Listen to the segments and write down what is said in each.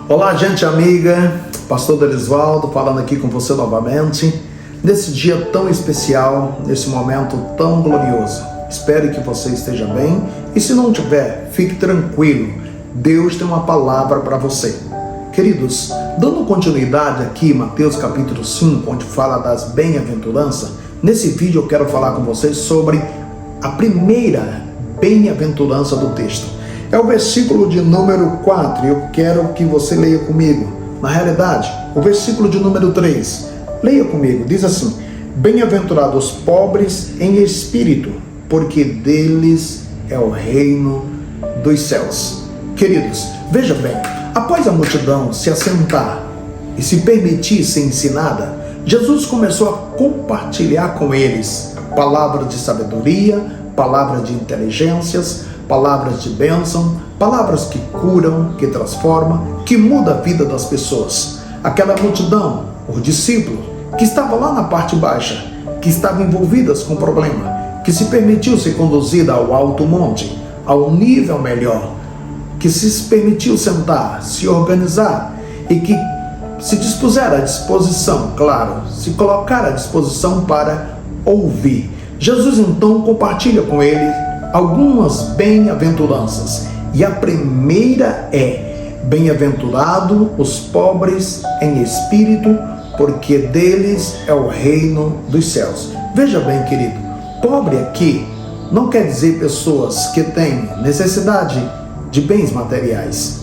Olá, gente amiga, Pastor Delisvaldo falando aqui com você novamente, nesse dia tão especial, nesse momento tão glorioso. Espero que você esteja bem e se não tiver, fique tranquilo, Deus tem uma palavra para você. Queridos, dando continuidade aqui em Mateus capítulo 5, onde fala das bem-aventuranças, nesse vídeo eu quero falar com vocês sobre a primeira bem-aventurança do texto. É o versículo de número 4, eu quero que você leia comigo. Na realidade, o versículo de número 3, leia comigo, diz assim: bem-aventurados os pobres em espírito, porque deles é o reino dos céus. Queridos, veja bem, após a multidão se assentar e se permitir ser ensinada, Jesus começou a compartilhar com eles palavras de sabedoria, palavras de inteligências, palavras de bênção, palavras que curam, que transformam, que mudam a vida das pessoas. Aquela multidão, os discípulos, que estavam lá na parte baixa, que estavam envolvidas com problema, que se permitiu ser conduzida ao alto monte, ao nível melhor, que se permitiu sentar, se organizar e que se dispuseram à disposição, claro, se colocaram à disposição para ouvir. Jesus então compartilha com ele algumas bem-aventuranças, e a primeira é: bem-aventurado os pobres em espírito, porque deles é o reino dos céus. Veja bem, querido, pobre aqui não quer dizer pessoas que têm necessidade de bens materiais,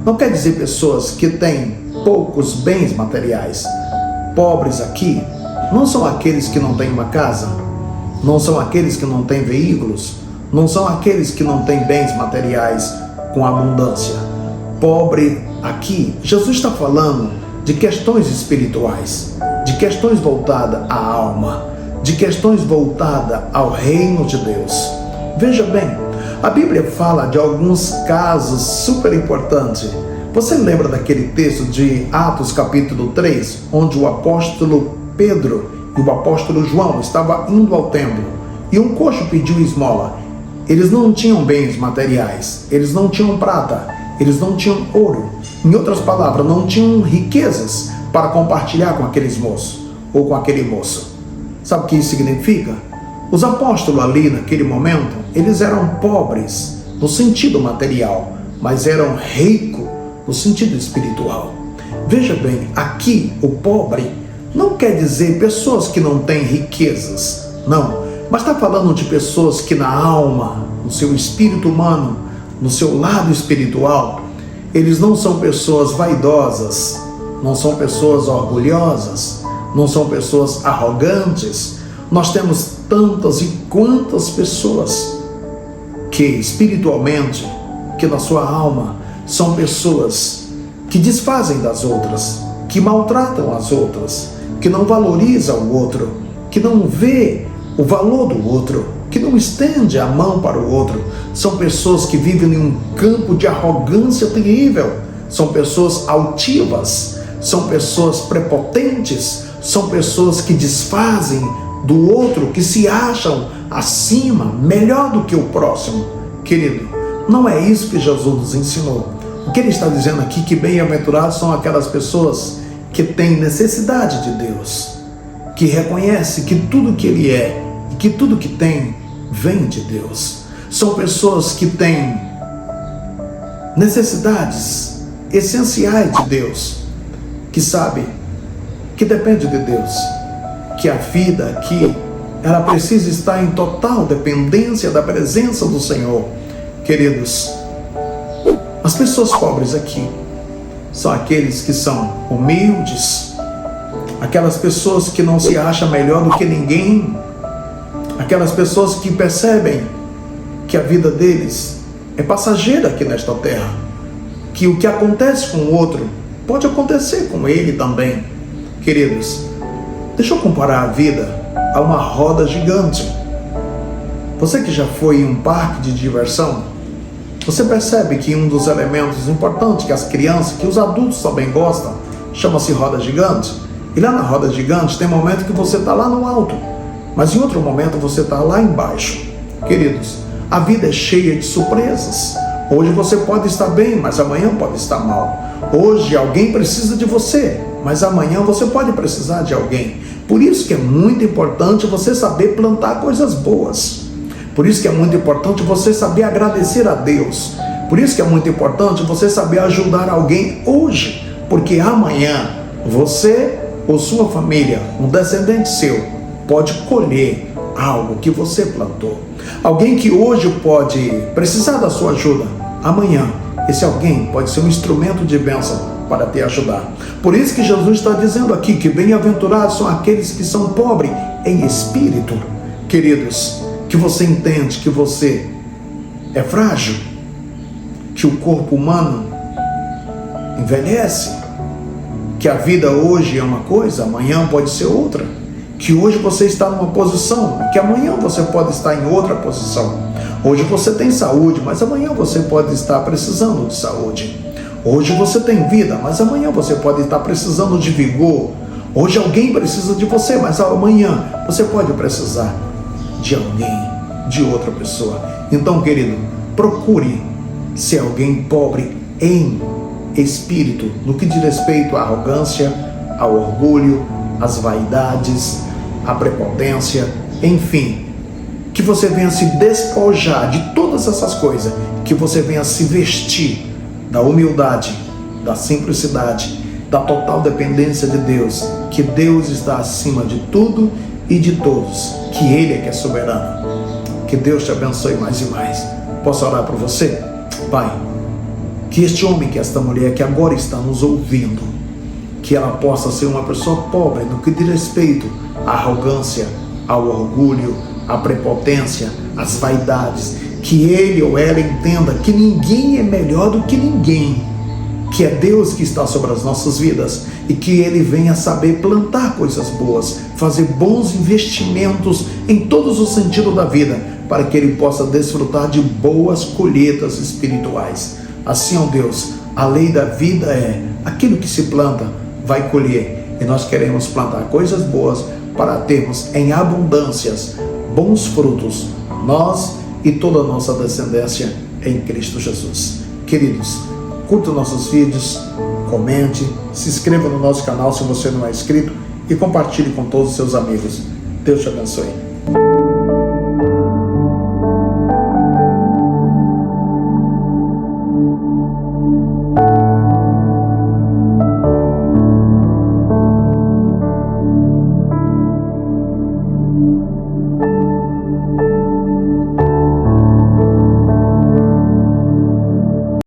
não quer dizer pessoas que têm poucos bens materiais. Pobres aqui não são aqueles que não têm uma casa, não são aqueles que não têm veículos, não são aqueles que não têm bens materiais com abundância. Pobre aqui, Jesus está falando de questões espirituais, de questões voltadas à alma, de questões voltadas ao reino de Deus. Veja bem, a Bíblia fala de alguns casos super importantes. Você lembra daquele texto de Atos capítulo 3, onde o apóstolo Pedro e o apóstolo João estavam indo ao templo e um coxo pediu esmola? Eles não tinham bens materiais, eles não tinham prata, eles não tinham ouro. Em outras palavras, não tinham riquezas para compartilhar com aqueles moços ou com aquele moço. Sabe o que isso significa? Os apóstolos ali naquele momento, eles eram pobres no sentido material, mas eram ricos no sentido espiritual. Veja bem, aqui o pobre não quer dizer pessoas que não têm riquezas, não. Mas está falando de pessoas que na alma, no seu espírito humano, no seu lado espiritual, eles não são pessoas vaidosas, não são pessoas orgulhosas, não são pessoas arrogantes. Nós temos tantas e quantas pessoas que espiritualmente, que na sua alma, são pessoas que desfazem das outras, que maltratam as outras, que não valorizam o outro, que não vê o valor do outro, que não estende a mão para o outro. São pessoas que vivem em um campo de arrogância terrível, são pessoas altivas, são pessoas prepotentes, são pessoas que desfazem do outro, que se acham acima, melhor do que o próximo. Querido, não é isso que Jesus nos ensinou. O que ele está dizendo aqui, que bem-aventurados são aquelas pessoas que têm necessidade de Deus, que reconhece que tudo que ele é e que tudo que tem vem de Deus. São pessoas que têm necessidades essenciais de Deus, que sabem que depende de Deus, que a vida aqui, ela precisa estar em total dependência da presença do Senhor. Queridos, as pessoas pobres aqui são aqueles que são humildes, aquelas pessoas que não se acham melhor do que ninguém, aquelas pessoas que percebem que a vida deles é passageira aqui nesta terra, que o que acontece com o outro pode acontecer com ele também. Queridos, deixa eu comparar a vida a uma roda gigante. Você que já foi em um parque de diversão, você percebe que um dos elementos importantes que as crianças, que os adultos também gostam, chama-se roda gigante. E lá na roda gigante tem momento que você está lá no alto, mas em outro momento você está lá embaixo. Queridos, a vida é cheia de surpresas. Hoje você pode estar bem, mas amanhã pode estar mal. Hoje alguém precisa de você, mas amanhã você pode precisar de alguém. Por isso que é muito importante você saber plantar coisas boas. Por isso que é muito importante você saber agradecer a Deus. Por isso que é muito importante você saber ajudar alguém hoje, porque amanhã você ou sua família, um descendente seu, pode colher algo que você plantou. Alguém que hoje pode precisar da sua ajuda, amanhã esse alguém pode ser um instrumento de bênção para te ajudar. Por isso que Jesus está dizendo aqui que bem-aventurados são aqueles que são pobres em espírito. Queridos, que você entende que você é frágil, que o corpo humano envelhece, que a vida hoje é uma coisa, amanhã pode ser outra, que hoje você está numa posição, que amanhã você pode estar em outra posição. Hoje você tem saúde, mas amanhã você pode estar precisando de saúde. Hoje você tem vida, mas amanhã você pode estar precisando de vigor. Hoje alguém precisa de você, mas amanhã você pode precisar de alguém, de outra pessoa. Então, querido, procure ser alguém pobre em espírito, no que diz respeito à arrogância, ao orgulho, às vaidades, à prepotência, enfim, que você venha se despojar de todas essas coisas, que você venha se vestir da humildade, da simplicidade, da total dependência de Deus, que Deus está acima de tudo e de todos, que Ele é que é soberano. Que Deus te abençoe mais e mais. Posso orar por você? Pai, que este homem, que esta mulher que agora está nos ouvindo, que ela possa ser uma pessoa pobre no que diz respeito à arrogância, ao orgulho, à prepotência, às vaidades, que ele ou ela entenda que ninguém é melhor do que ninguém, que é Deus que está sobre as nossas vidas, e que ele venha saber plantar coisas boas, fazer bons investimentos em todos os sentidos da vida, para que ele possa desfrutar de boas colheitas espirituais. Assim, ó Deus, a lei da vida é: aquilo que se planta vai colher, e nós queremos plantar coisas boas para termos em abundâncias bons frutos, nós e toda a nossa descendência em Cristo Jesus. Queridos, curta nossos vídeos, comente, se inscreva no nosso canal se você não é inscrito e compartilhe com todos os seus amigos. Deus te abençoe.